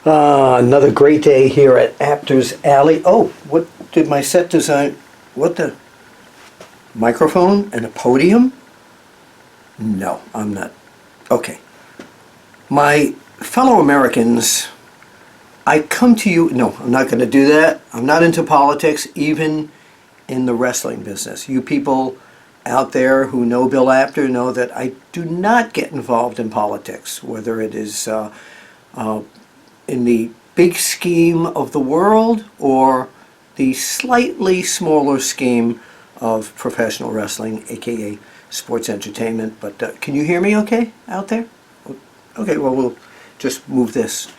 Another great day here at Apter's Alley. Oh, what did my set design? What the? Microphone and a podium? No, I'm not. Okay. My fellow Americans, I come to you. No, I'm not going to do that. I'm not into politics, even in the wrestling business. You people out there who know Bill Apter know that I do not get involved in politics, whether it is in the big scheme of the world or the slightly smaller scheme of professional wrestling, aka sports entertainment. But can you hear me okay out there? Okay, well, we'll just move this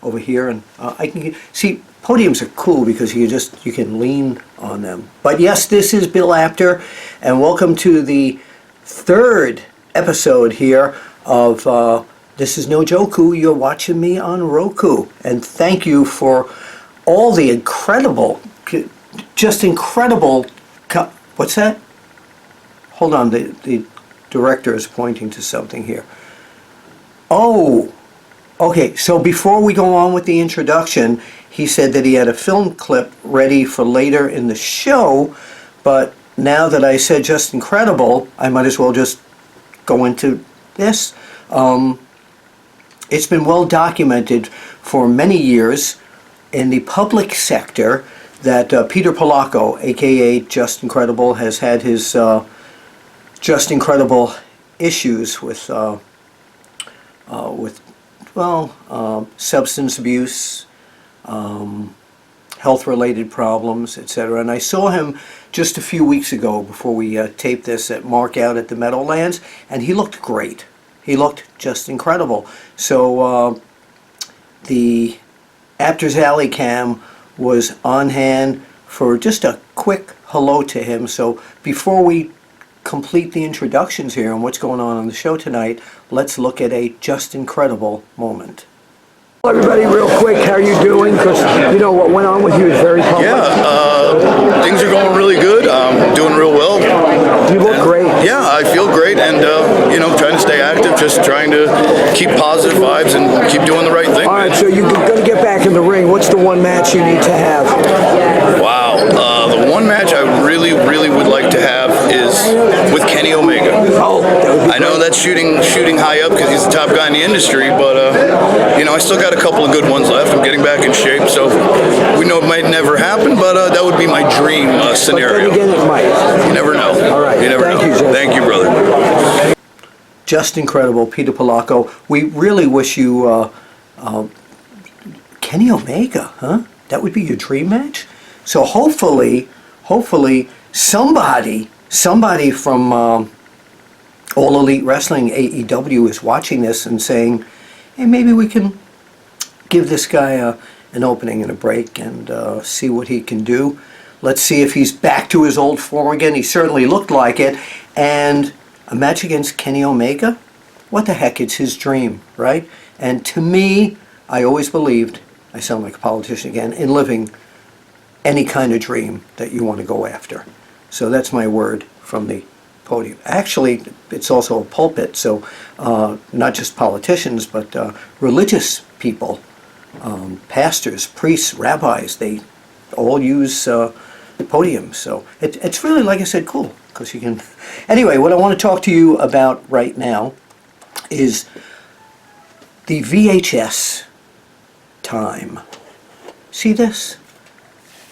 over here, and I can see podiums are cool because you can lean on them. But yes, this is Bill Apter, and welcome to the third episode here of This Is No Joku. You're watching me on Roku, and thank you for all the incredible, just incredible. What's that? Hold on, the director is pointing to something here. Oh, okay, so before we go on with the introduction, he said that he had a film clip ready for later in the show, but now that I said just incredible, I might as well just go into this. It's been well documented for many years in the public sector that Peter Polacco, aka Just Incredible, has had his Just Incredible issues with substance abuse, health-related problems, etc. And I saw him just a few weeks ago before we taped this at Mark Out at the Meadowlands, and he looked great. He looked just incredible. So the Apter's Alley cam was on hand for just a quick hello to him. So before we complete the introductions here and what's going on the show tonight, let's look at a just incredible moment. Hello everybody, real quick, how are you doing? Because you know what went on with you is very public. Yeah, things are going really good. I'm doing real well. You look great. Yeah, I feel great, and trying to stay active, just trying to keep positive vibes and keep doing the right thing. All right, so you're going to get back in the ring. What's the one match you need to have? Wow, the one match I really would like to have is with Kenny Omega. Oh, that would be I know that's shooting high up because he's the top guy in the industry, but I still got a couple of good ones left. I'm getting back in shape, so we know it might never happen, but that would be my dream scenario. But then again, it might. You never know. All right. You never know. Thank you, brother. Just incredible, Peter Polacco. We really wish you Kenny Omega, huh? That would be your dream match? So hopefully somebody from All Elite Wrestling, AEW, is watching this and saying, hey, maybe we can give this guy an opening and a break and see what he can do. Let's see if he's back to his old form again. He certainly looked like it. And a match against Kenny Omega? What the heck, it's his dream, right? And to me, I always believed, I sound like a politician again, in living any kind of dream that you want to go after. So that's my word from the podium. Actually, it's also a pulpit, so not just politicians, but religious people, pastors, priests, rabbis, they all use podiums. So it's really, like I said, cool, because you can... Anyway, what I want to talk to you about right now is the VHS time. See this?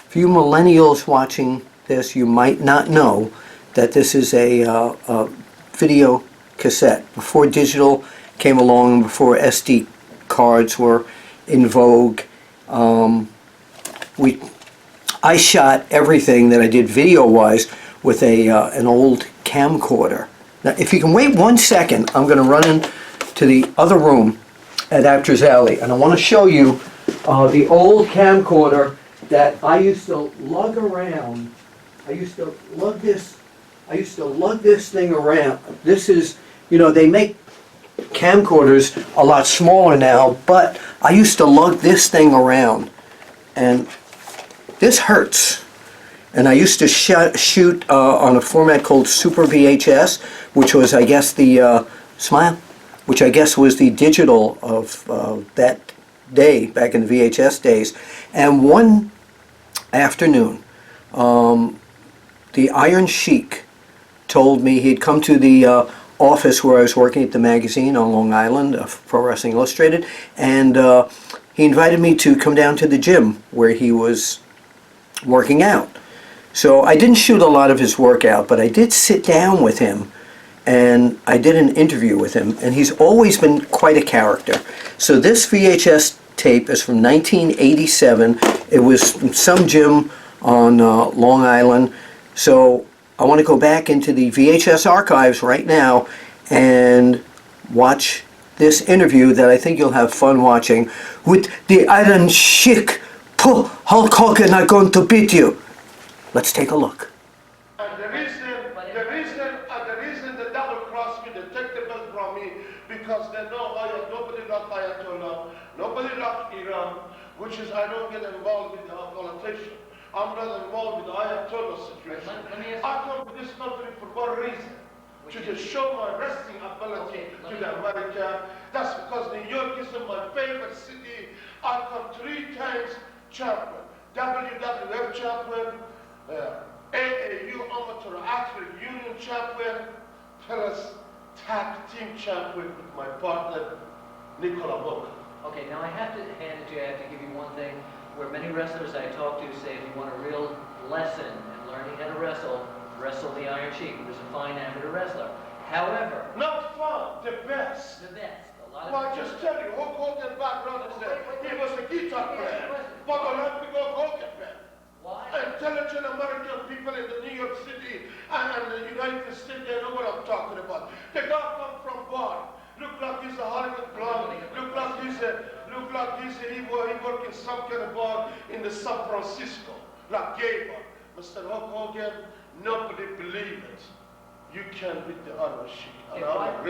For you millennials watching this, you might not know that this is a video cassette. Before digital came along, before SD cards were in vogue, I shot everything that I did video-wise with an old camcorder. Now, if you can wait 1 second, I'm going to run into the other room at Apter's Alley, and I want to show you the old camcorder that I used to lug around. I used to lug this thing around. This is, they make camcorders a lot smaller now, but I used to lug this thing around, and this hurts. And I used to shoot on a format called Super VHS, which was, I guess, the smile, which I guess was the digital of that day, back in the VHS days. And one afternoon, the Iron Sheik told me he'd come to the office where I was working at the magazine on Long Island, Pro Wrestling Illustrated, and he invited me to come down to the gym where he was working out. So I didn't shoot a lot of his workout, but I did sit down with him and I did an interview with him, and he's always been quite a character. So this VHS tape is from 1987. It was from some gym on Long Island. So I want to go back into the VHS archives right now and watch this interview that I think you'll have fun watching with the Iron Sheik. Puh, Hulk Hogan are going to beat you. Let's take a look. And the reason the double crossed me, they take the belt from me, because they know nobody locked Ayatollah, nobody locked Iran, which is I don't get involved with the politician. I'm not involved with the Ayatollah situation. I come to this country for one reason, to just show my wrestling ability to the America. That's because New York is my favorite city. I come 3 times champion, WWF champion, AAU amateur athletic union champion, plus tag team champion with my partner, Nicola Book. Okay, now I have to hand it to you, I have to give you one thing, where many wrestlers I talk to say if you want a real lesson in learning how to wrestle, wrestle the Iron Sheik, who's a fine amateur wrestler. However... Not fun, the best. The best. Well, I just tell you, Hulk Hogan background is that he was a guitar player, but Olympic Hulk Hogan man. Why? Intelligent American people in the New York City and the United States, they know what I'm talking about. The guy come from Bar. Look like he's a Hollywood blonde. Look like he work in some kind of bar in the San Francisco, like gay bar. Mr. Hulk Hogan, nobody believe it. You can beat the Iron Sheik. And I'm a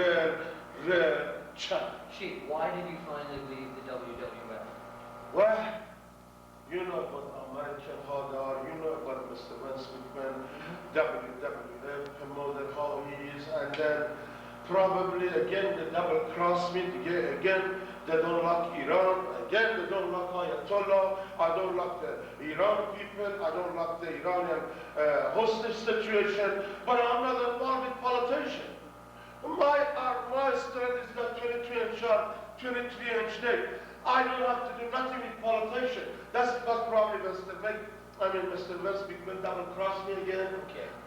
rare champ. Sheik, why did you finally leave the WWF? Well, you know about American how they are, you know about Mr. Vince McMahon, WWF promoter, how he is, and then probably again they double cross me, again they don't like Iran, again they don't like Ayatollah, I don't like the Iran people, I don't like the Iranian hostage situation, but I'm not involved with politicians. My strength is got 23-inch neck. I don't have to do nothing with politicians. That's because probably Mr. Vince McMahon double cross me again,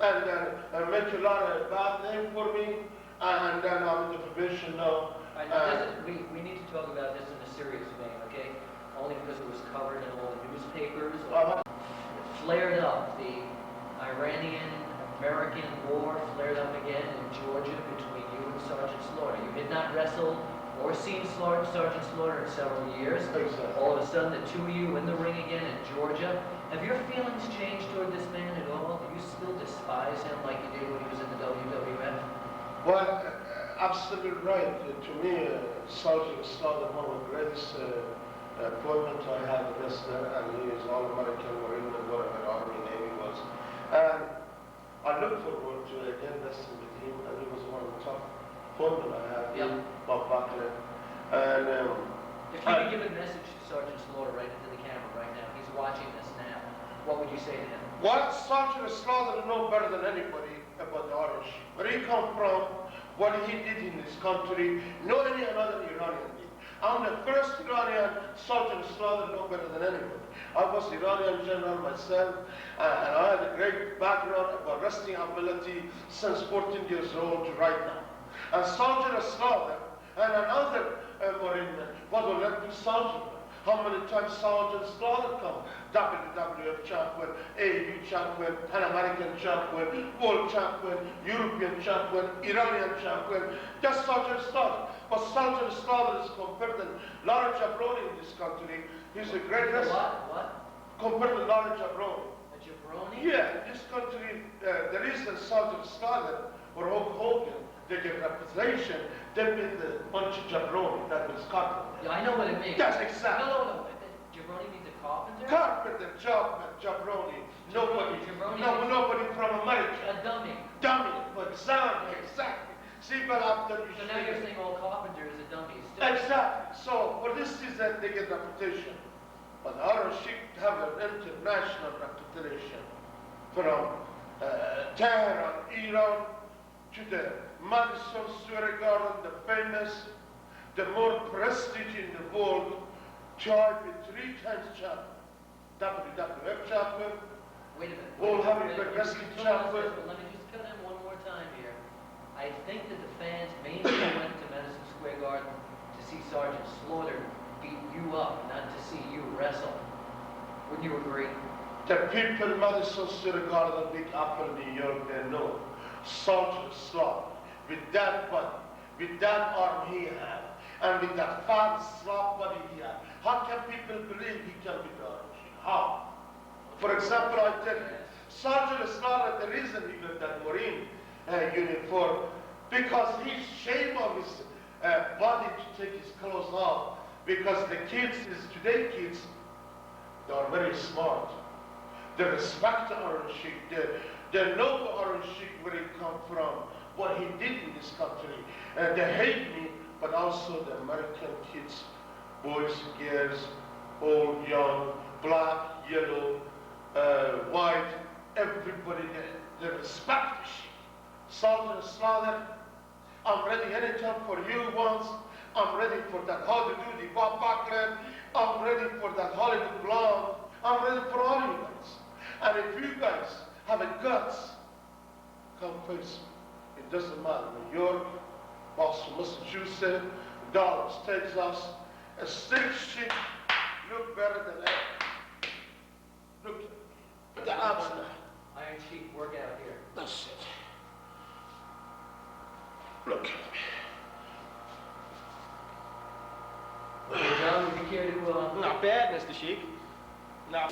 and then make a lot of bad name for me, and then I'm in the probation now. We need to talk about this in a serious vein, okay? Only because it was covered in all the newspapers. It flared up. The Iranian-American war flared up again in Georgia between you and Sergeant Slaughter. You did not wrestle or seen Sergeant Slaughter in several years. Exactly. All of a sudden, the two of you in the ring again in Georgia. Have your feelings changed toward this man at all? Do you still despise him like you did when he was in the WWF? Well, absolutely right. To me, Sergeant Slaughter, one of the greatest appointments I had a wrestler, and he is all-American Marine and whatever Army, Navy was. And I look forward to again wrestling with him, and he was one of the top appointments I had in Bob Butler. And if you could give a message to Sergeant Slaughter right into the camera right now, he's watching this now, what would you say to him? What Sergeant Slaughter knows better than anybody about the Irish. Where he come from, what he did in this country, no any another Iranian did. I'm the first Iranian Sergeant Slaughter know better than anybody. I was Iranian general myself, and I had a great background about wrestling ability since 14 years old to right now. And Sergeant Slaughter and another Marine, what will let do Sergeant? How many times Sergeant Slaughter come? WWF champion, AAU champion, Pan-American champion, world champion, European champion, Iranian champion. Just Sergeant Slaughter. But Sergeant Slaughter is compared to Laura Jabroni in this country. He's a great wrestler. What? Compared to Laura Jabroni. A jabroni? Yeah, in this country, there is a Sergeant Slaughter or Hulk Hogan. They get reputation. They beat the bunch of jabroni. That was carpenter. Yeah, I know what it means. Yes, exactly. No. Jabroni means a carpenter? Carpenter, jabroni. Nobody Jabroni from America. a dummy. Dummy, exactly. See, but after you So now you're saying all carpenters are dummies too? Exactly. So for this season, they get reputation. But our Sheik have an international reputation from Tehran, Iran, to the Madison Square Garden, the famous, the more prestige in the world, charged with 3 times champion. WWF champion, Wait a minute. All having Wait a the minute. wrestling You told us champion. this, but let me just cut in one more time here. I think that the fans mainly went to Madison Square Garden to see Sergeant Slaughter beat you up, not to see you wrestle. Wouldn't you agree? The people Madison Square Garden, Big Apple, New York, they know Sergeant Slaughter, with that body, with that arm he had, and with that fat, slap body he had. How can people believe he can be done? How? For example, I tell you, Sergeant Slaughter, the reason he got that Marine uniform, because he's ashamed of his body to take his clothes off. Because the kids, today kids, they are very smart. They respect Orange Sheik. They know Orange Sheik, where he come from, what he did in this country. They hate me, but also the American kids, boys, girls, old, young, black, yellow, white, everybody, they respect the Sheik. Sergeant Slaughter, I'm ready anytime for you once. I'm ready for that Hollywood Bob Backlund. I'm ready for that Hollywood blonde. I'm ready for all you guys. And if you guys have a guts, come face me. It doesn't matter. New York, Boston, Massachusetts, Dallas, Texas, a stick Sheik look better than ever. Look at the abs now. Iron Sheik workout here. That's it. Look at me. Okay, John, would you care to, Not bad, Mr. Sheik. No.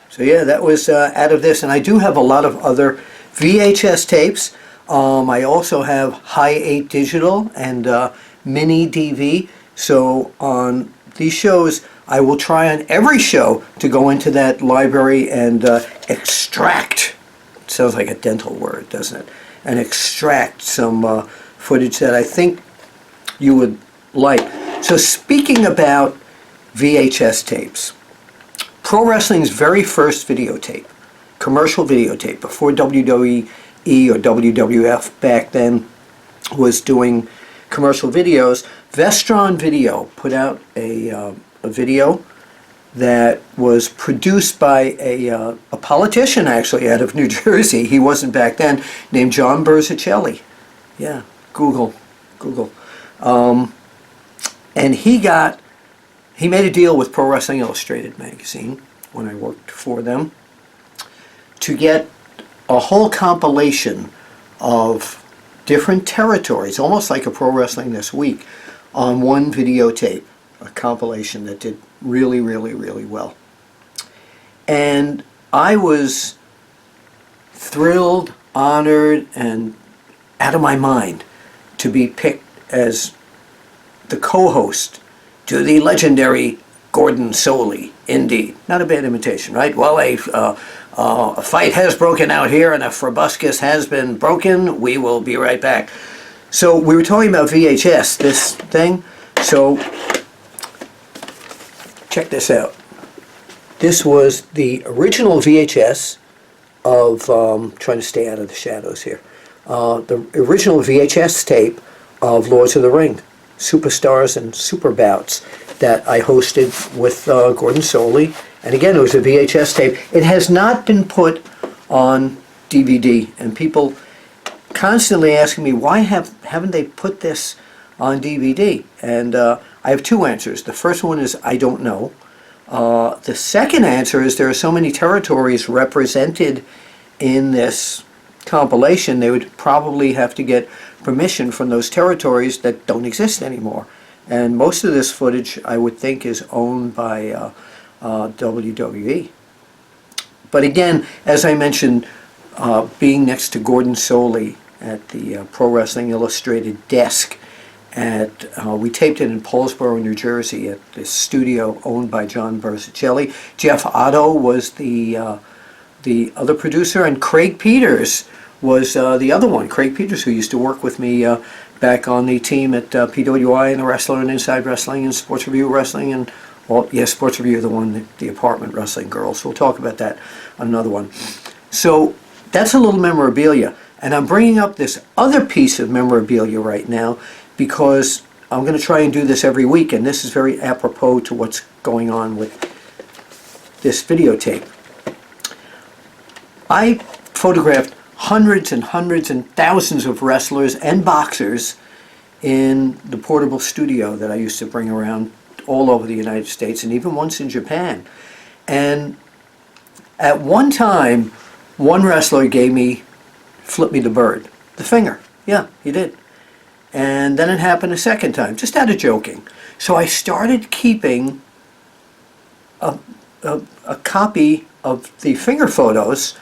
So yeah, that was out of this, and I do have a lot of other VHS tapes. I also have high 8 digital and mini DV. So on these shows, I will try on every show to go into that library and extract. It sounds like a dental word, doesn't it? And extract some footage that I think you would like. So speaking about VHS tapes, Pro Wrestling's very first videotape, commercial videotape, before WWE or WWF back then was doing commercial videos, Vestron Video put out a video that was produced by a politician actually out of New Jersey. He wasn't back then, named John Berzicelli. Yeah, Google. And he made a deal with Pro Wrestling Illustrated magazine when I worked for them to get a whole compilation of different territories, almost like a Pro Wrestling This Week, on one videotape, a compilation that did really, really, really well. And I was thrilled, honored, and out of my mind to be picked as the co-host to the legendary Gordon Soley, indeed. Not a bad imitation, right? Well, a fight has broken out here and a proboscis has been broken. We will be right back. So we were talking about VHS, this thing. So check this out. This was the original VHS of, trying to stay out of the shadows here, the original VHS tape of Lords of the Ring, Superstars and Super Bouts, that I hosted with Gordon Soley. And again, it was a VHS tape. It has not been put on DVD, and people constantly asking me, why haven't they put this on DVD? And I have two answers. The first one is, I don't know. The second answer is there are so many territories represented in this compilation, they would probably have to get permission from those territories that don't exist anymore. And most of this footage, I would think, is owned by WWE. But again, as I mentioned, being next to Gordon Soley at the Pro Wrestling Illustrated desk, we taped it in Paulsboro, New Jersey, at this studio owned by John Berzicelli. Jeff Otto was the the other producer, and Craig Peters was the other one. Craig Peters, who used to work with me back on the team at PWI and The Wrestler and Inside Wrestling and Sports Review Wrestling and, well, yes, Sports Review, the apartment wrestling girls. We'll talk about that on another one. So that's a little memorabilia. And I'm bringing up this other piece of memorabilia right now because I'm going to try and do this every week, and this is very apropos to what's going on with this videotape. I photographed hundreds and hundreds and thousands of wrestlers and boxers in the portable studio that I used to bring around all over the United States and even once in Japan. And at one time, one wrestler flipped me the bird, the finger. Yeah, he did. And then it happened a second time, just out of joking. So I started keeping a copy of the finger photos,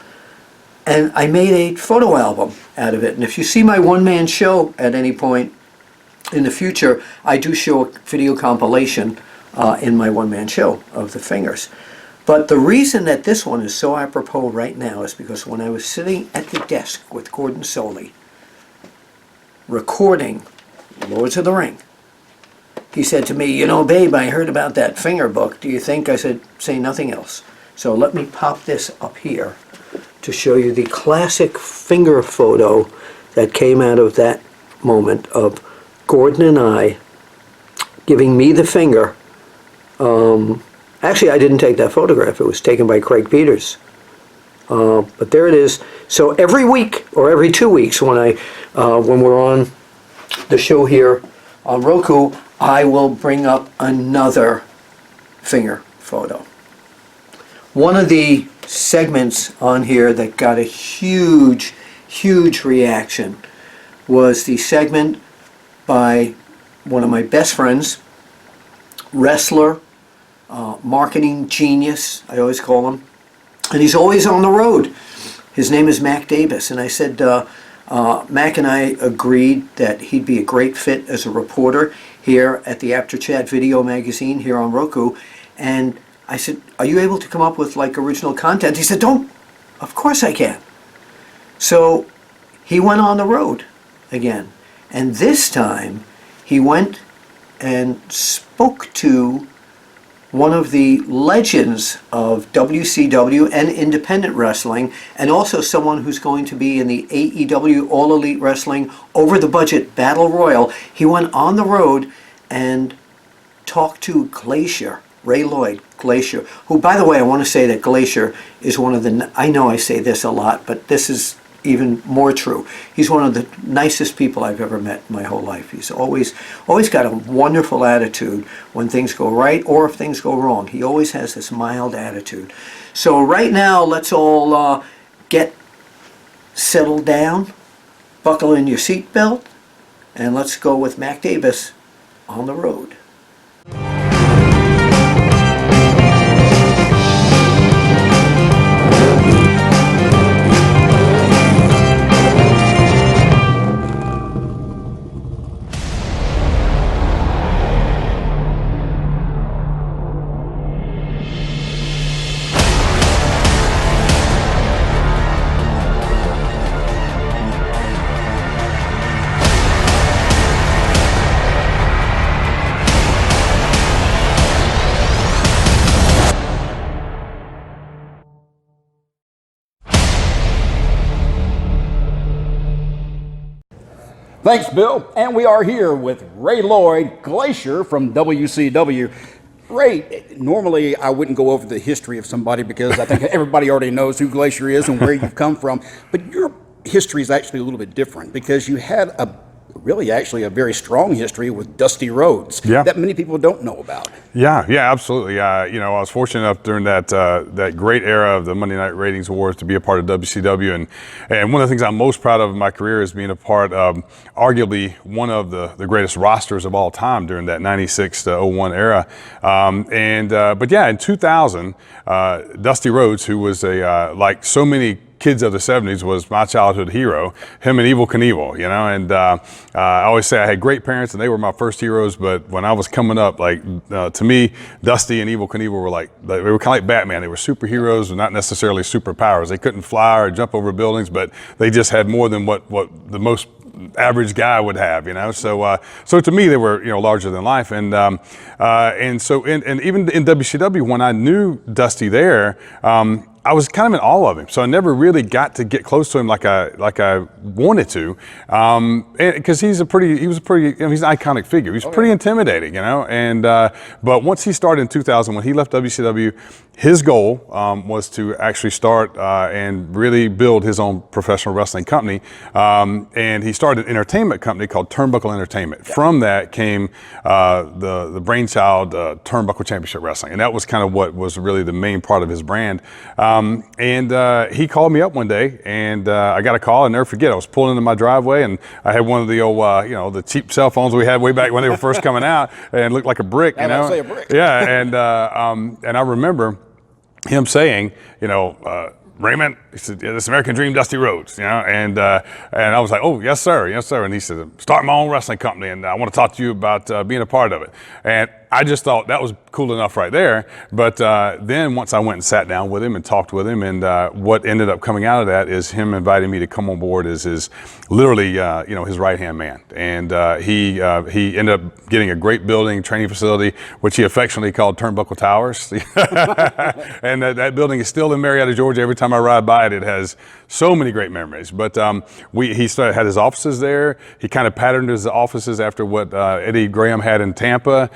and I made a photo album out of it. And if you see my one-man show at any point in the future, I do show a video compilation in my one-man show of the fingers. But the reason that this one is so apropos right now is because when I was sitting at the desk with Gordon Soley, recording Lords of the Ring, he said to me, "You know, babe, I heard about that finger book. Do you think?" I said, "Say nothing else." So let me pop this up here to show you the classic finger photo that came out of that moment of Gordon and I giving me the finger. Actually, I didn't take that photograph. It was taken by Craig Peters. But there it is. So every week or every 2 weeks when we're on the show here on Roku, I will bring up another finger photo. One of the segments on here that got a huge, huge reaction was the segment by one of my best friends, wrestler, marketing genius, I always call him, and he's always on the road. His name is Mac Davis, and I said, Mac and I agreed that he'd be a great fit as a reporter here at the Apter Chat video magazine here on Roku. And I said, "Are you able to come up with like original content?" He said, "Of course I can." So he went on the road again. And this time he went and spoke to one of the legends of WCW and independent wrestling, and also someone who's going to be in the AEW All Elite Wrestling Over the Budget Battle Royal. He went on the road and talked to Glacier, Ray Lloyd, Glacier, who, by the way, I want to say that Glacier is one of the, I know I say this a lot, but this is even more true. He's one of the nicest people I've ever met in my whole life. He's always got a wonderful attitude when things go right or if things go wrong. He always has this mild attitude. So right now, let's all get settled down, buckle in your seatbelt, and let's go with Mac Davis on the road. Thanks, Bill. And we are here with Ray Lloyd, Glacier from WCW. Ray, normally I wouldn't go over the history of somebody because I think everybody already knows who Glacier is and where you've come from. But your history is actually a little bit different because you had a very strong history with Dusty Rhodes that many people don't know about. Yeah, absolutely. I was fortunate enough during that great era of the Monday Night Ratings Wars to be a part of WCW, and one of the things I'm most proud of in my career is being a part of arguably one of the greatest rosters of all time during that 96 to 01 era. But in 2000, Dusty Rhodes, who was like so many kids of the 70s was my childhood hero, him and Evel Knievel, you know, and I always say I had great parents and they were my first heroes, but when I was coming up, like to me, Dusty and Evel Knievel were they were kind of like Batman. They were superheroes and not necessarily superpowers. They couldn't fly or jump over buildings, but they just had more than what the most average guy would have, you know. So to me, they were, you know, larger than life, and even in WCW, when I knew Dusty there, I was kind of in awe of him. So I never really got to get close to him like I wanted to, because he was a pretty, you know, he's an iconic figure. He's pretty intimidating, you know. And but once he started in 2000, when he left WCW, his goal was to actually start and really build his own professional wrestling company. And he started an entertainment company called Turnbuckle Entertainment. Yeah. From that came the brainchild Turnbuckle Championship Wrestling. And that was kind of what was really the main part of his brand. And he called me up one day, and I got a call. I'll never forget. I was pulling into my driveway, and I had one of the old, you know, the cheap cell phones we had way back when they were first coming out, and looked like a brick. You know, say a brick. Yeah, and I remember him saying, you know, Raymond, he said, yeah, this American Dream, Dusty Rhodes, you know, and I was like, oh, yes, sir, yes, sir. And he said, start my own wrestling company, and I want to talk to you about being a part of it. And I just thought that was cool enough right there. But then once I went and sat down with him and talked with him, and what ended up coming out of that is him inviting me to come on board as his, literally, you know, his right-hand man. And he ended up getting a great building, training facility, which he affectionately called Turnbuckle Towers. And that building is still in Marietta, Georgia. Every time I ride by it, it has so many great memories. But he had his offices there. He kind of patterned his offices after what Eddie Graham had in Tampa.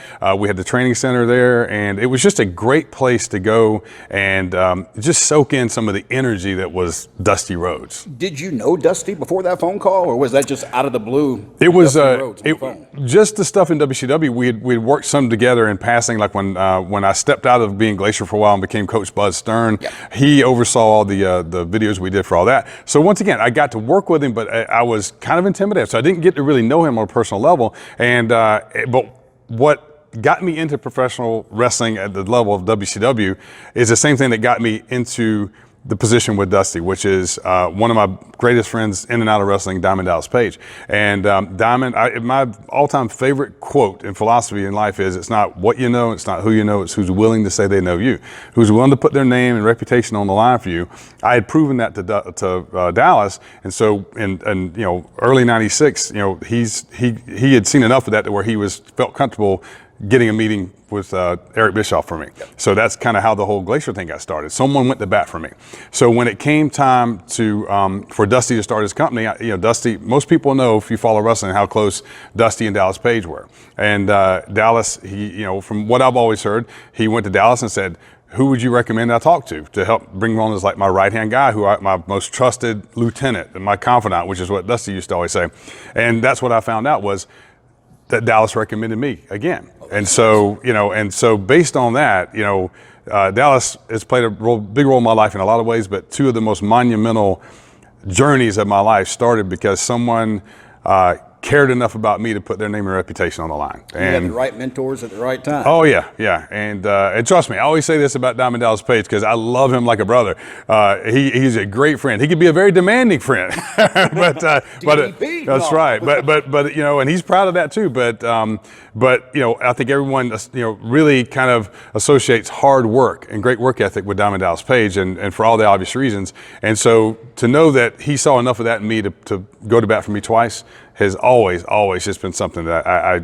We had the training center there, and it was just a great place to go and just soak in some of the energy that was Dusty Rhodes. Did you know Dusty before that phone call, or was that just out of the blue? It was just the stuff in WCW. We'd worked some together in passing, like when I stepped out of being Glacier for a while and became Coach Buzz Stern. Yep. He oversaw all the videos we did for all that. So once again, I got to work with him, but I was kind of intimidated, so I didn't get to really know him on a personal level. And but what got me into professional wrestling at the level of WCW is the same thing that got me into the position with Dusty, which is one of my greatest friends in and out of wrestling, Diamond Dallas Page. And Diamond, my all-time favorite quote in philosophy in life is, it's not what you know, it's not who you know, it's who's willing to say they know you, who's willing to put their name and reputation on the line for you. I had proven that to Dallas, and so in you know, early '96, you know, he had seen enough of that to where he felt comfortable getting a meeting with Eric Bischoff for me. Yep. So that's kind of how the whole Glacier thing got started. Someone went to bat for me. So when it came time to for Dusty to start his company, you know, Dusty, most people know, if you follow wrestling, how close Dusty and Dallas Page were. And Dallas, you know, from what I've always heard, he went to Dallas and said, who would you recommend I talk to help bring him on as like my right-hand guy, my most trusted lieutenant and my confidant, which is what Dusty used to always say. And that's what I found out was that Dallas recommended me again. And so, you know, and so based on that, you know, Dallas has played a big role in my life in a lot of ways, but two of the most monumental journeys of my life started because someone cared enough about me to put their name and reputation on the line. And you had the right mentors at the right time. Oh yeah, yeah, and trust me, I always say this about Diamond Dallas Page because I love him like a brother. He's a great friend. He can be a very demanding friend, but that's right. But you know, and he's proud of that too. But you know, I think everyone really kind of associates hard work and great work ethic with Diamond Dallas Page, and for all the obvious reasons. And so to know that he saw enough of that in me to go to bat for me twice has always just been something that I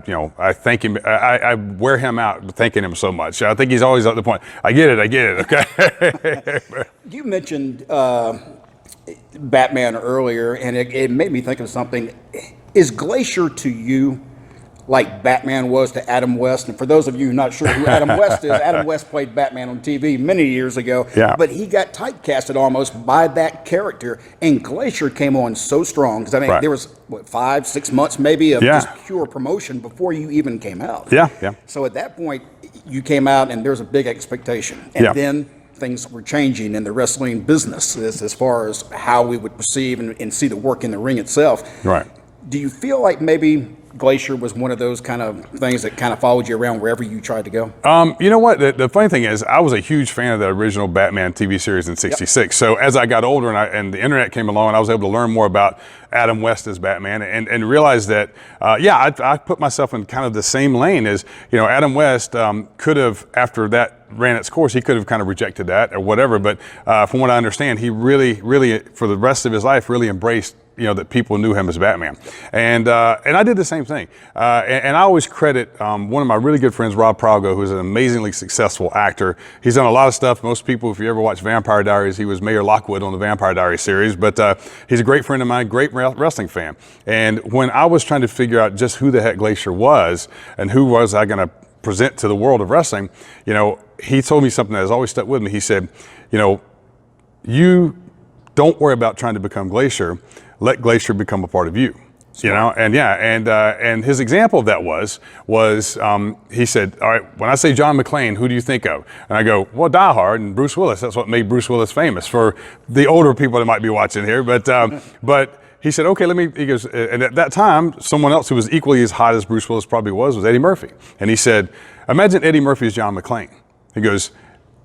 thank him. I wear him out thanking him so much. I think he's always at the point. I get it. Okay. You mentioned Batman earlier, and it made me think of something. Is Glacier to you like Batman was to Adam West? And for those of you who are not sure who Adam West is, Adam West played Batman on TV many years ago. Yeah. But he got typecasted almost by that character, and Glacier came on so strong because there was 5-6 months maybe of just pure promotion before you even came out. Yeah. So at that point, you came out and there was a big expectation, and then things were changing in the wrestling business as far as how we would perceive and see the work in the ring itself. Right. Do you feel like maybe Glacier was one of those kind of things that kind of followed you around wherever you tried to go? You know what? The funny thing is, I was a huge fan of the original Batman TV series in '66. So as I got older and the internet came along, and I was able to learn more about Adam West as Batman, and realized that, I put myself in kind of the same lane as, Adam West could have, after that ran its course, he could have kind of rejected that or whatever. But from what I understand, he really, for the rest of his life, really embraced that people knew him as Batman. And I did the same thing. And I always credit one of my really good friends, Rob Pralgo, who's an amazingly successful actor. He's done a lot of stuff. Most people, if you ever watch Vampire Diaries, he was Mayor Lockwood on the Vampire Diaries series. But he's a great friend of mine, great wrestling fan. And when I was trying to figure out just who the heck Glacier was and who was I going to present to the world of wrestling, he told me something that has always stuck with me. He said, you don't worry about trying to become Glacier. Let Glacier become a part of you. And his example of that was he said, all right, when I say John McClane, who do you think of? And I go, well, Die Hard and Bruce Willis. That's what made Bruce Willis famous for the older people that might be watching here. But he said, okay, he goes, and at that time, someone else who was equally as hot as Bruce Willis probably was Eddie Murphy. And he said, imagine Eddie Murphy as John McClane. He goes,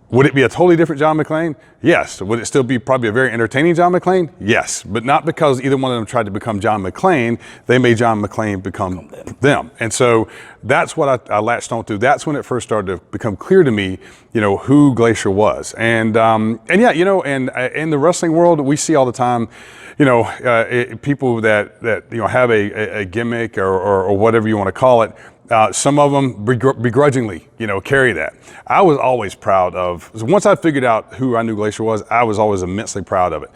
would it be a totally different John McClane? Yes. Would it still be probably a very entertaining John McClane? Yes. But not because either one of them tried to become John McClane. They made John McClane become them. And so that's what I latched onto. That's when it first started to become clear to me, who Glacier was. And in the wrestling world, we see all the time, people that have a gimmick or whatever you want to call it. Some of them begrudgingly, carry that. I was always proud of, once I figured out who I knew Glacier was, I was always immensely proud of it.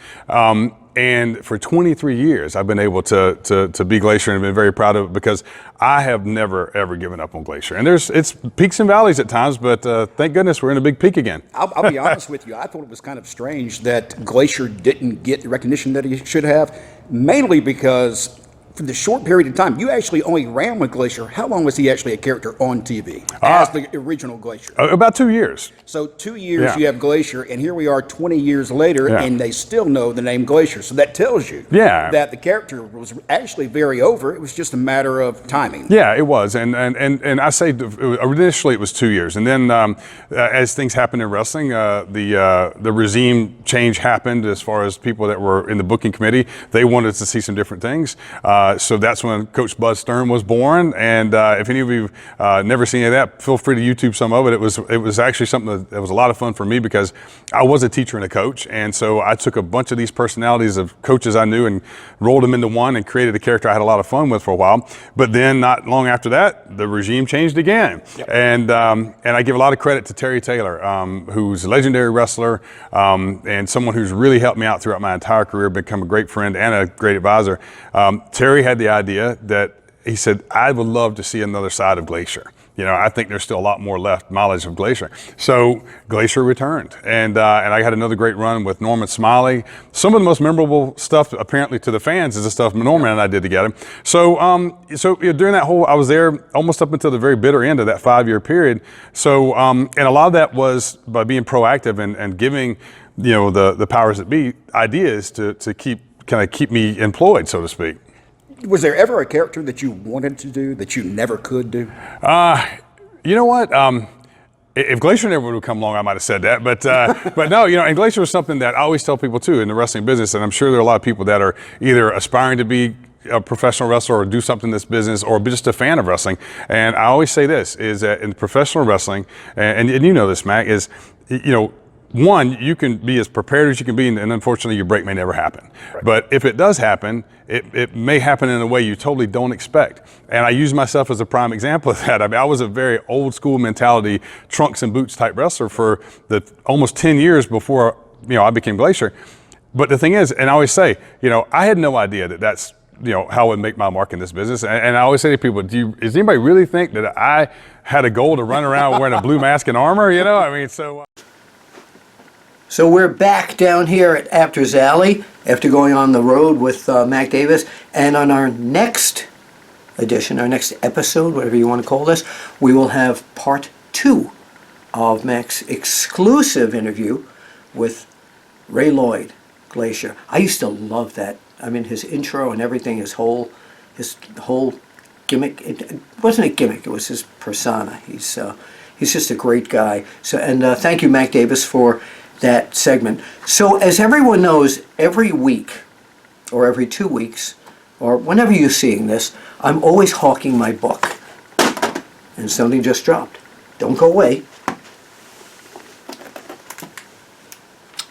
And for 23 years, I've been able to be Glacier and been very proud of it because I have never, ever given up on Glacier. And it's peaks and valleys at times, but thank goodness we're in a big peak again. I'll be honest with you. I thought it was kind of strange that Glacier didn't get the recognition that he should have, mainly because for the short period of time, you actually only ran with Glacier. How long was he actually a character on TV as the original Glacier? About 2 years. So 2 years you have Glacier, and here we are 20 years later, and they still know the name Glacier. So that tells you that the character was actually very over. It was just a matter of timing. Yeah, it was. And I say initially it was 2 years. And then as things happened in wrestling, the regime change happened as far as people that were in the booking committee. They wanted to see some different things. So that's when Coach Buzz Stern was born. And if any of you never seen any of that, feel free to YouTube some of it. It was actually something that was a lot of fun for me because I was a teacher and a coach. And so I took a bunch of these personalities of coaches I knew and rolled them into one and created a character I had a lot of fun with for a while. But then not long after that, the regime changed again. Yep. And I give a lot of credit to Terry Taylor, who's a legendary wrestler and someone who's really helped me out throughout my entire career, become a great friend and a great advisor. Terry had the idea that he said, I would love to see another side of Glacier. I think there's still a lot more left mileage of Glacier. So Glacier returned, and I had another great run with Norman Smiley. Some of the most memorable stuff, apparently to the fans, is the stuff Norman and I did together. So during that whole, I was there almost up until the very bitter end of that 5-year period. So and a lot of that was by being proactive and giving the powers that be ideas to keep me employed, so to speak. Was there ever a character that you wanted to do that you never could do? You know what? If Glacier never would have come along, I might have said that. But no, and Glacier was something that I always tell people too in the wrestling business, and I'm sure there are a lot of people that are either aspiring to be a professional wrestler or do something in this business or be just a fan of wrestling. And I always say this, is that in professional wrestling, and you know this, Mac, is, one, you can be as prepared as you can be, and unfortunately your break may never happen. Right. But if it does happen, it may happen in a way you totally don't expect. And I use myself as a prime example of that. I mean, I was a very old school mentality, trunks and boots type wrestler for the almost 10 years before I became Glacier. But the thing is, and I always say, I had no idea that's how I would make my mark in this business. And I always say to people, does anybody really think that I had a goal to run around wearing a blue mask and armor? So we're back down here at Apter's Alley after going on the road with Mac Davis. And on our next edition, our next episode, whatever you want to call this, we will have part 2 of Mac's exclusive interview with Ray Lloyd, Glacier. I used to love that. I mean, his intro and everything, his whole gimmick. It wasn't a gimmick. It was his persona. He's just a great guy. So, and thank you, Mac Davis, for that segment. So, as everyone knows, every week, or every 2 weeks, or whenever you're seeing this, I'm always hawking my book. And something just dropped. Don't go away.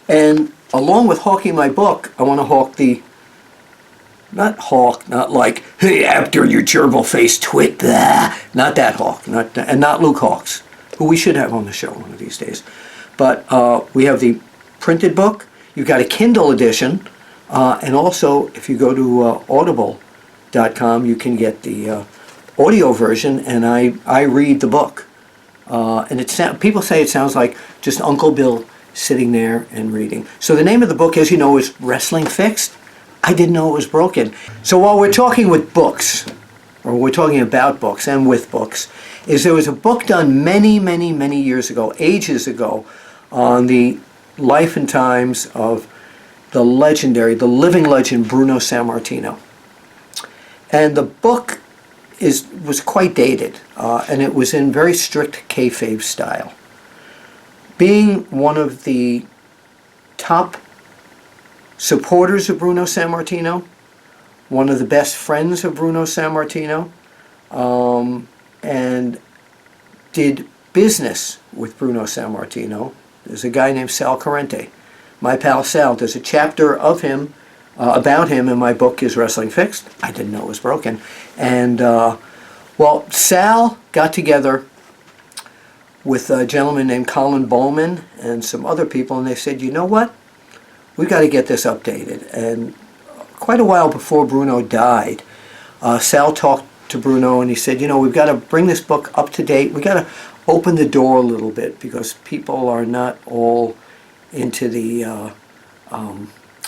And along with hawking my book, I want to hawk the, not like, hey, Apter, you gerbil-faced twit, blah. Not that hawk, and not Luke Hawks, who we should have on the show one of these days. But we have the printed book. You've got a Kindle edition. And also, if you go to audible.com, you can get the audio version, and I read the book. And people say it sounds like just Uncle Bill sitting there and reading. So the name of the book, as you know, is Wrestling Fixed. I didn't know it was broken. So while we're talking with books, or we're talking about books and with books, is there was a book done many, many, many years ago, ages ago, on the life and times of the legendary, the living legend, Bruno Sammartino. And the book was quite dated, and it was in very strict kayfabe style. Being one of the top supporters of Bruno Sammartino, one of the best friends of Bruno Sammartino, and did business with Bruno Sammartino. There's a guy named Sal Corrente, my pal Sal. There's a chapter of him, about him, in my book is Wrestling Fixed. I didn't know it was broken. And, well, Sal got together with a gentleman named Colin Bowman and some other people, and they said, you know what? We've got to get this updated. And quite a while before Bruno died, Sal talked to Bruno, and he said, you know, we've got to bring this book up to date. We've got to open the door a little bit, because people are not all into the,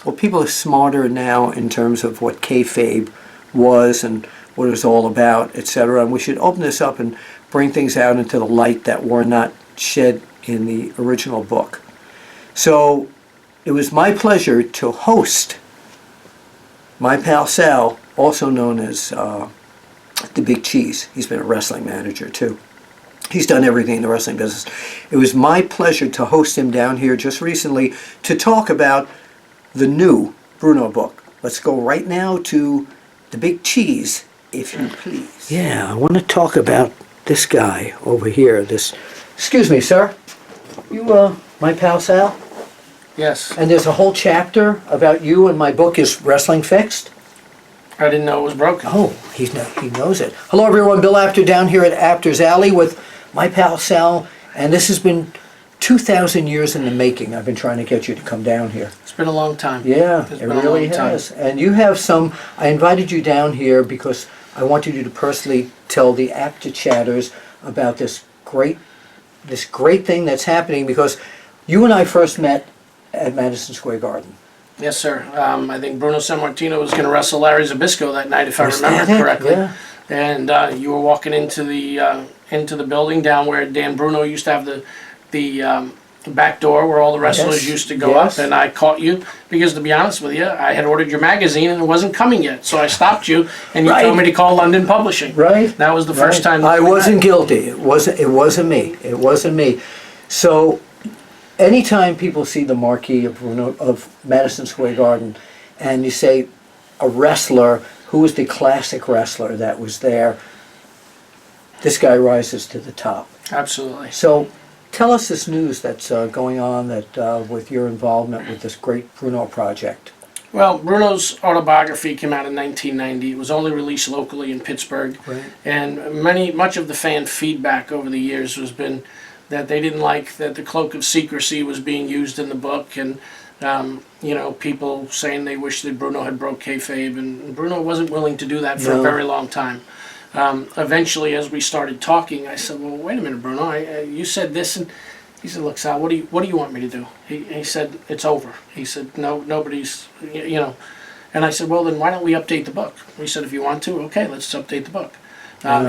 well, people are smarter now in terms of what kayfabe was and what it was all about, etc. And we should open this up and bring things out into the light that were not shed in the original book. So it was my pleasure to host my pal Sal, also known as the Big Cheese. He's been a wrestling manager too. He's done everything in the wrestling business. It was my pleasure to host him down here just recently to talk about the new Bruno book. Let's go right now to the Big Cheese, if you please. Yeah, I want to talk about this guy over here. This, excuse me, sir. You, my pal Sal? Yes. And there's a whole chapter about you, and my book is Wrestling Fixed. I didn't know it was broken. Oh, he knows it. Hello, everyone. Bill Apter down here at Apter's Alley with my pal Sal, and this has been 2,000 years in the making. I've been trying to get you to come down here. It's been a long time. Yeah, It's it been a really long time. has. And you have some, I invited you down here because I wanted you to personally tell the Apter chatters about this great thing that's happening, because you and I first met at Madison Square Garden. Yes, sir. I think Bruno Sammartino was going to wrestle Larry Zabisco that night, if I Was remember that it? correctly. Yeah. And you were walking into the building down where Dan Bruno used to have the back door where all the wrestlers Yes, used to go yes. up, and I caught you because, to be honest with you, I had ordered your magazine and it wasn't coming yet. So I stopped you, and you Right. told me to call London Publishing. Right. That was the first time. I wasn't guilty. It wasn't me. It wasn't me. So anytime people see the marquee of Madison Square Garden, and you say a wrestler, who was the classic wrestler that was there, this guy rises to the top. Absolutely. So tell us this news that's going on that with your involvement with this great Bruno project. Well, Bruno's autobiography came out in 1990. It was only released locally in Pittsburgh. Right. And much of the fan feedback over the years has been that they didn't like that the cloak of secrecy was being used in the book, and people saying they wish that Bruno had broke kayfabe, and Bruno wasn't willing to do that for a No. very long time. Eventually, as we started talking, I said, "Well, wait a minute, Bruno. You said this," and he said, "Look, Sal, what do you want me to do?" He said, "It's over." He said, "No, nobody's, And I said, "Well, then why don't we update the book?" He said, "If you want to, okay, let's update the book."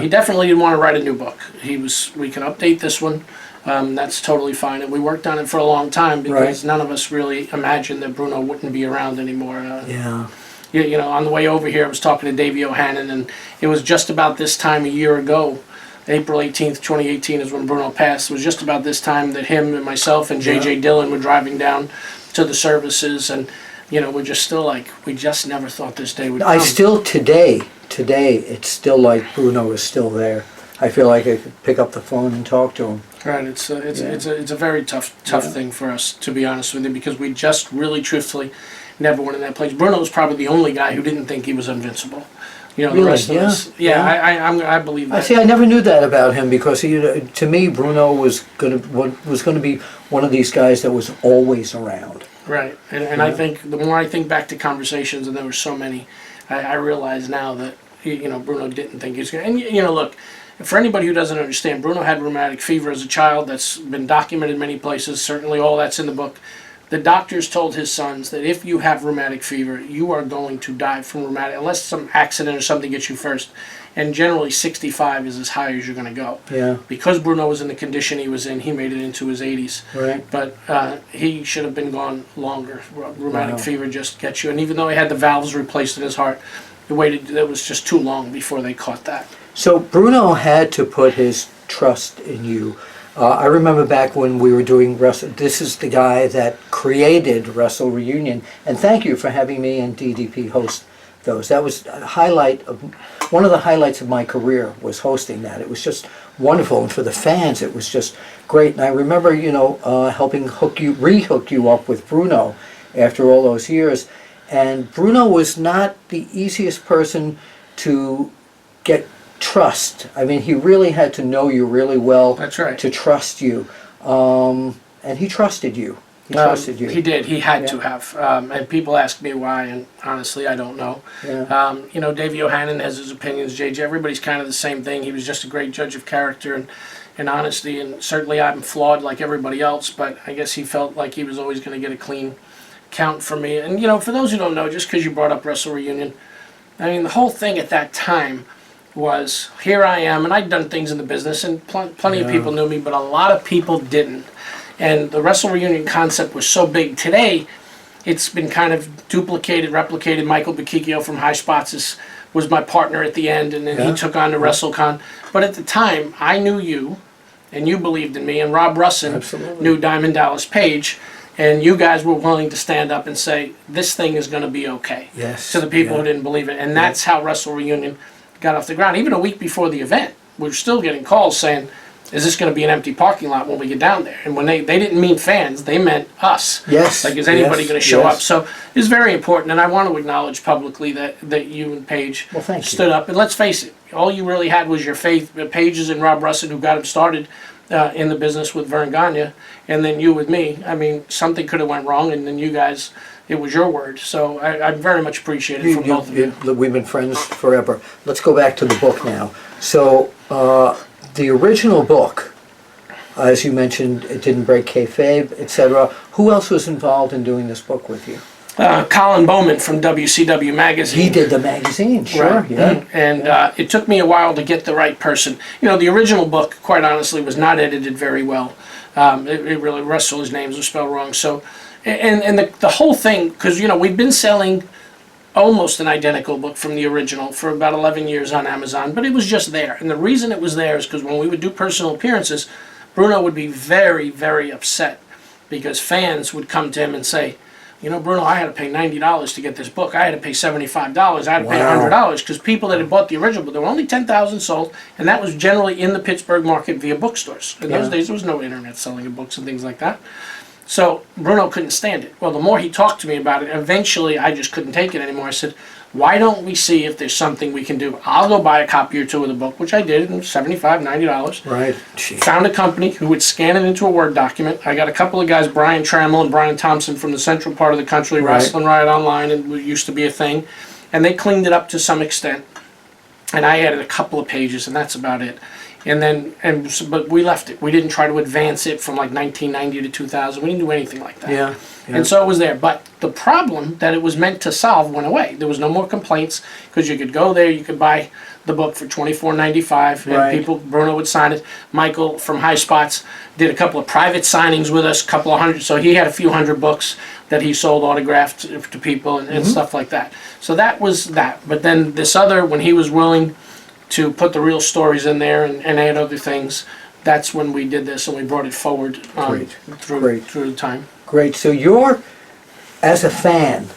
He definitely didn't want to write a new book. We can update this one. That's totally fine. And we worked on it for a long time because Right. none of us really imagined that Bruno wouldn't be around anymore. Yeah. you know, on the way over here, I was talking to Davey O'Hannon, and it was just about this time a year ago, April 18th, 2018 is when Bruno passed. It was just about this time that him and myself and J.J. Dillon were driving down to the services, and, you know, we're just still like, we just never thought this day would come. I still, today, it's still like Bruno is still there. I feel like I could pick up the phone and talk to him. Right, it's a very tough thing for us, to be honest with you, because we just really, truthfully, never went in that place. Bruno was probably the only guy who didn't think he was invincible. You know, the rest of us. Yeah, I believe that. I see. I never knew that about him because to me, Bruno was going to be one of these guys that was always around. Right, and I think the more I think back to conversations, and there were so many, I realize now that, you know, Bruno didn't think he was going to. And, you know, look, for anybody who doesn't understand, Bruno had rheumatic fever as a child. That's been documented many places. Certainly all that's in the book. The doctors told his sons that if you have rheumatic fever, you are going to die from rheumatic, unless some accident or something gets you first. And generally 65 is as high as you're going to go. Yeah. Because Bruno was in the condition he was in, he made it into his 80s. Right. But he should have been gone longer. Rheumatic fever just gets you. And even though he had the valves replaced in his heart, it was just too long before they caught that. So Bruno had to put his trust in you. I remember back when we were doing Wrestle. This is the guy that created Wrestle Reunion, and thank you for having me and DDP host those. That was a one of the highlights of my career was hosting that. It was just wonderful, and for the fans, it was just great. And I remember, you know, helping rehook you up with Bruno after all those years. And Bruno was not the easiest person to get trust. I mean, he really had to know you really well. That's right. To trust you. And he trusted you. He trusted you. He did. He had to have. And people ask me why, and honestly, I don't know. Yeah. You know, Davey O'Hannon has his opinions. JJ, everybody's kind of the same thing. He was just a great judge of character and honesty, and certainly I'm flawed like everybody else, but I guess he felt like he was always going to get a clean count from me. And, you know, for those who don't know, just because you brought up Wrestle Reunion, I mean, the whole thing at that time was, here I am, and I'd done things in the business, and plenty of people knew me, but a lot of people didn't. And the Wrestle Reunion concept was so big. Today, it's been kind of duplicated, replicated. Michael Bakikio from High Spots was my partner at the end, and then he took on the WrestleCon. But at the time, I knew you, and you believed in me, and Rob Russin knew Diamond Dallas Page, and you guys were willing to stand up and say, this thing is going to be okay. Yes. To the people who didn't believe it. And that's how Wrestle Reunion got off the ground. Even a week before the event, we were still getting calls saying, is this going to be an empty parking lot when we get down there? And when they didn't mean fans, they meant us. Yes. Like, is anybody going to show yes. up? So it's very important, and I want to acknowledge publicly that you and Paige stood up. And let's face it, all you really had was your faith. Paige and Rob Russin, who got him started in the business with Vern Gagne, and then you with me. I mean, something could have went wrong, and then you guys, it was your word. So I very much appreciate it from both of you. We've been friends forever. Let's go back to the book now. So the original book, as you mentioned, it didn't break kayfabe, etc. Who else was involved in doing this book with you? Colin Bowman from WCW Magazine. He did the magazine, sure. Right. Yeah. And it took me a while to get the right person. You know, the original book, quite honestly, was not edited very well. It really, Russell's names are spelled wrong. So, and the whole thing, because, you know, we've been selling almost an identical book from the original for about 11 years on Amazon, but it was just there. And the reason it was there is because when we would do personal appearances, Bruno would be very, very upset because fans would come to him and say, you know, Bruno, I had to pay $90 to get this book. I had to pay $75. I had to pay $100 because people that had bought the original, but there were only 10,000 sold, and that was generally in the Pittsburgh market via bookstores. In those days, there was no internet selling of books and things like that. So Bruno couldn't stand it. Well, the more he talked to me about it, eventually I just couldn't take it anymore. I said, why don't we see if there's something we can do? I'll go buy a copy or two of the book, which I did, $75, $90. Right. Found a company who would scan it into a Word document. I got a couple of guys, Brian Trammell and Brian Thompson from the central part of the country, Wrestling Riot Online, and it used to be a thing. And they cleaned it up to some extent. And I added a couple of pages, and that's about it. But we left it. We didn't try to advance it from like 1990 to 2000. We didn't do anything like that. Yeah. And so it was there. But the problem that it was meant to solve went away. There was no more complaints because you could go there, you could buy the book for $24.95, and Right. Bruno would sign it. Michael from High Spots did a couple of private signings with us, a couple of hundred. So he had a few hundred books that he sold autographed to people and stuff like that. So that was that. But then this other, when he was willing to put the real stories in there and add other things, that's when we did this and we brought it forward Great. through the time. Great. So as a fan,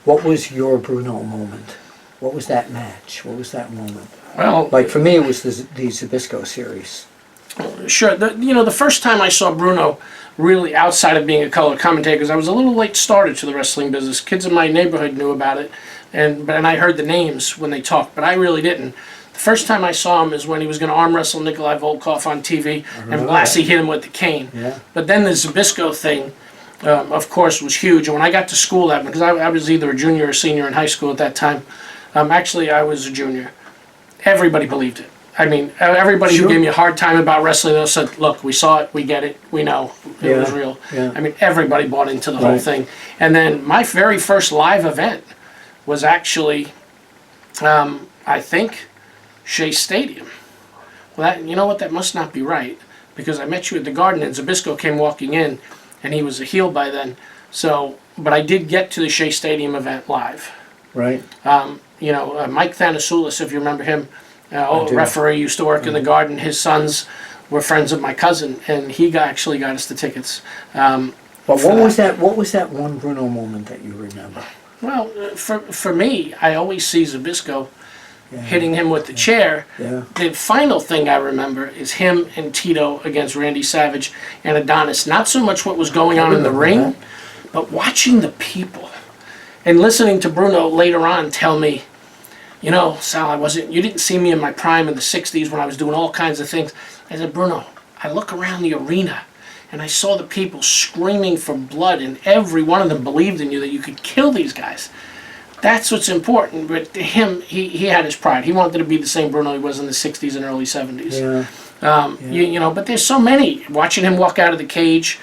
what was your Bruno moment? What was that match? What was that moment? Well, Like for me, it was the Zbyszko series. sure. The first time I saw Bruno really outside of being a color commentator, because I was a little late started to the wrestling business. Kids in my neighborhood knew about it, and I heard the names when they talked, but I really didn't. The first time I saw him is when he was going to arm wrestle Nikolai Volkov on TV, and Glacier hit him with the cane. Yeah. But then the Zbyszko thing, of course, was huge. And when I got to school, because I was either a junior or senior in high school at that time. Actually, I was a junior. Everybody believed it. I mean, everybody who gave me a hard time about wrestling, they said, look, we saw it, we get it, we know it was real. Yeah. I mean, everybody bought into the whole Right. thing. And then my very first live event was actually, I think, Shea Stadium. Well, you know what, that must not be right, because I met you at the Garden and Zbyszko came walking in, and he was a heel by then. So, but I did get to the Shea Stadium event live. Right. Mike Thanasoulis, if you remember him, do. referee, used to work in the Garden. His sons were friends of my cousin, and he actually got us the tickets. But what was that? What was that one Bruno moment that you remember? Well, for me, I always see Zbyszko hitting him with the chair. Yeah. The final thing I remember is him and Tito against Randy Savage and Adonis. Not so much what was going on in the ring, but watching the people and listening to Bruno later on tell me, Sal, you didn't see me in my prime in the 60s when I was doing all kinds of things. I said, Bruno, I look around the arena and I saw the people screaming for blood, and every one of them believed in you that you could kill these guys. That's what's important. But to him, he had his pride. He wanted to be the same Bruno he was in the 60s and early 70s. Yeah. But there's so many. Watching him walk out of the cage,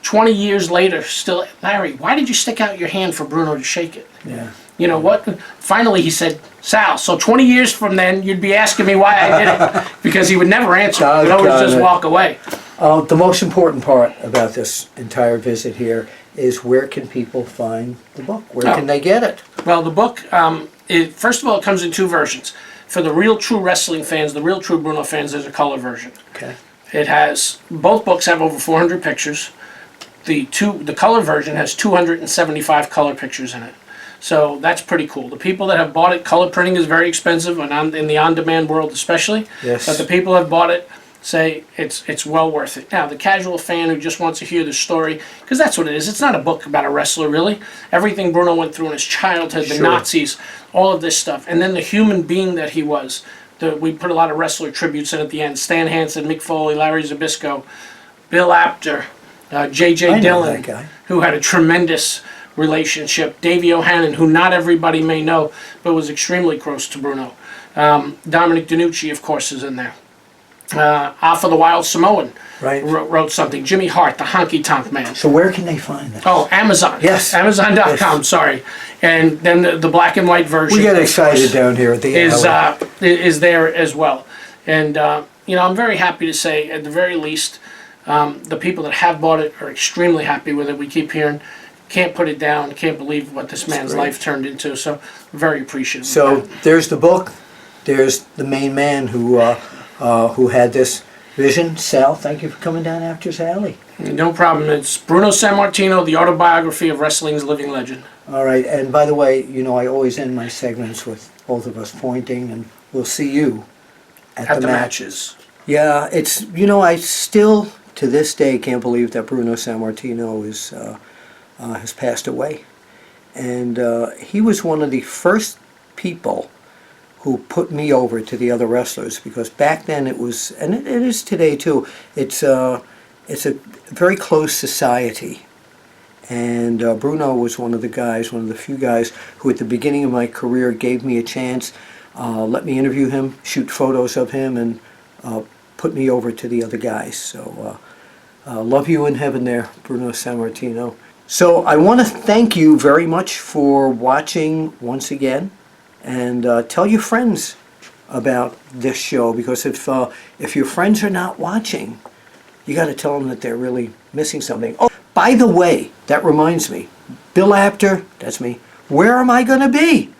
20 years later, still, Larry, why did you stick out your hand for Bruno to shake it? Yeah. You know what? Finally, he said, Sal, so 20 years from then, you'd be asking me why I did it. Because he would never answer. He would always just walk away. The most important part about this entire visit here is where can people find the book? Where can they get it? Well, the book, first of all, it comes in two versions. For the real true wrestling fans, the real true Bruno fans, there's a color version. Okay. Both books have over 400 pictures. The color version has 275 color pictures in it. So that's pretty cool. The people that have bought it, color printing is very expensive in the on-demand world especially. Yes. But the people that have bought it say it's well worth it. Now, the casual fan who just wants to hear the story, because that's what it is. It's not a book about a wrestler, really. Everything Bruno went through in his childhood, the Sure. Nazis, all of this stuff. And then the human being that he was. We put a lot of wrestler tributes in at the end. Stan Hansen, Mick Foley, Larry Zbyszko, Bill Apter, J.J. I know Dillon, that guy. who had a tremendous relationship. Davey O'Hannon, who not everybody may know, but was extremely close to Bruno. Dominic DiNucci, of course, is in there. Alpha the Wild Samoan Right. wrote something. Jimmy Hart, the Honky Tonk Man. So where can they find that? Oh, Amazon. Yes. Amazon.com, Yes. sorry. And then the black and white version. We get of excited course, down here at the alley. is there as well. And, I'm very happy to say, at the very least, the people that have bought it are extremely happy with it. We keep hearing, can't put it down, can't believe what this man's great. life turned into. So, very appreciative. So of that. there's the book. There's the main man who had this vision. Sal, thank you for coming down Apter's Alley. No problem. It's Bruno Sammartino, the autobiography of wrestling's living legend. All right, and by the way, I always end my segments with both of us pointing, and we'll see you at the matches. Yeah, it's, I still, to this day, can't believe that Bruno Sammartino has passed away. And he was one of the first people who put me over to the other wrestlers, because back then it was, and it is today too, it's a very close society. And Bruno was one of the few guys who at the beginning of my career gave me a chance, let me interview him, shoot photos of him, and put me over to the other guys. So love you in heaven there, Bruno Sammartino. So I want to thank you very much for watching once again, and tell your friends about this show, because if your friends are not watching, you got to tell them that they're really missing something. Oh, by the way, that reminds me, Bill Apter, that's me. Where am I going to be?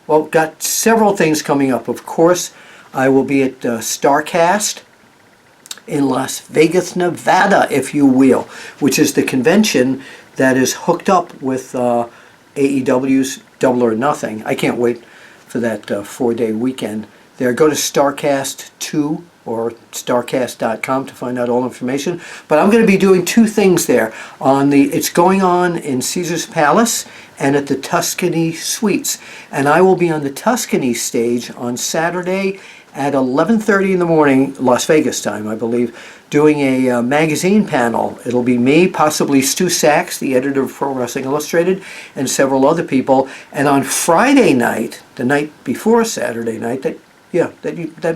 Well, got several things coming up. Of course, I will be at StarCast in Las Vegas, Nevada, if you will, which is the convention that is hooked up with AEW's Double or Nothing. I can't wait for that 4-day weekend there. Go to StarCast 2 or starcast.com to find out all information. But I'm going to be doing two things there. It's going on in Caesar's Palace and at the Tuscany Suites. And I will be on the Tuscany stage on Saturday at 11:30 in the morning, Las Vegas time, I believe, doing a magazine panel. It'll be me, possibly Stu Sachs, the editor of Pro Wrestling Illustrated, and several other people. And on Friday night, the night before Saturday night, that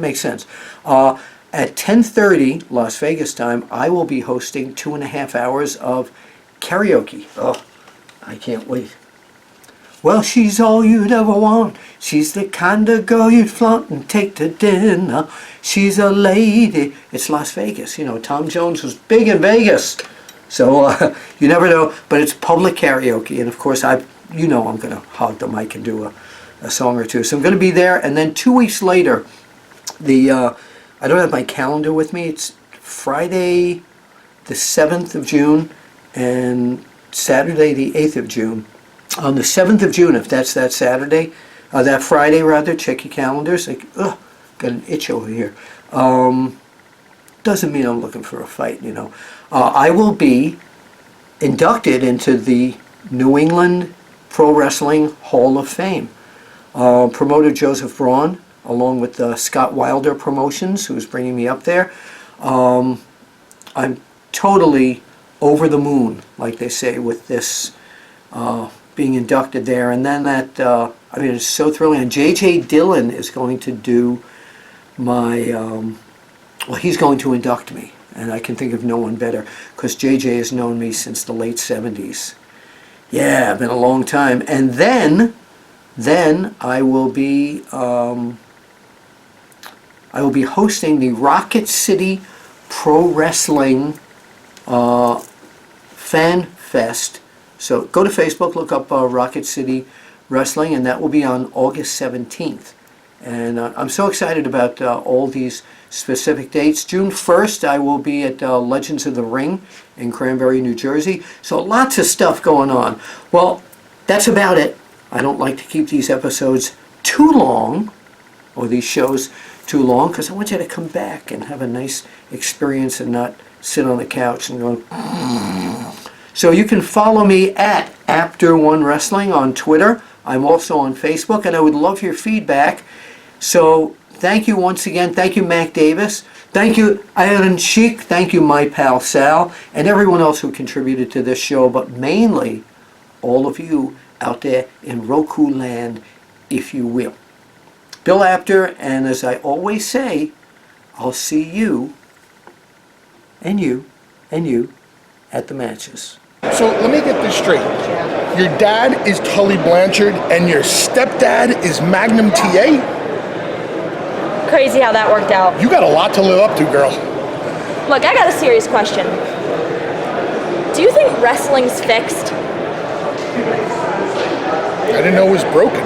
makes sense. At 10:30 Las Vegas time, I will be hosting 2.5 hours of karaoke. Oh, I can't wait. Well, she's all you'd ever want. She's the kind of girl you'd flaunt and take to dinner. She's a lady. It's Las Vegas. You know, Tom Jones was big in Vegas. So you never know. But it's public karaoke. And of course, I'm going to hog the mic and do a song or two. So I'm going to be there. And then 2 weeks later, I don't have my calendar with me. It's Friday the 7th of June and Saturday the 8th of June. On the 7th of June, if that's that Saturday, that Friday rather, check your calendars. Got an itch over here. Doesn't mean I'm looking for a fight, you know. I will be inducted into the New England Pro Wrestling Hall of Fame. Promoter Joseph Braun, along with Scott Wilder Promotions, who's bringing me up there. I'm totally over the moon, like they say, with this being inducted there. And then it's so thrilling. And J.J. Dillon is going to do he's going to induct me. And I can think of no one better, because J.J. has known me since the late 70s. Yeah, been a long time. And then I will be hosting the Rocket City Pro Wrestling Fan Fest. So go to Facebook, look up Rocket City Wrestling, and that will be on August 17th. And I'm so excited about all these specific dates. June 1st, I will be at Legends of the Ring in Cranberry, New Jersey. So lots of stuff going on. Well, that's about it. I don't like to keep these episodes too long, or these shows too long, because I want you to come back and have a nice experience and not sit on the couch and go. So you can follow me at Apter 1WRESTLING on Twitter. I'm also on Facebook, and I would love your feedback. So thank you once again. Thank you, Mac Davis. Thank you, Iron Sheik. Thank you, my pal Sal, and everyone else who contributed to this show, but mainly all of you out there in Roku land, if you will. Bill Apter, and as I always say, I'll see you and you and you at the matches. So let me get this straight. Your dad is Tully Blanchard and your stepdad is Magnum TA? Crazy how that worked out. You got a lot to live up to, girl. Look, I got a serious question. Do you think wrestling's fixed? I didn't know it was broken.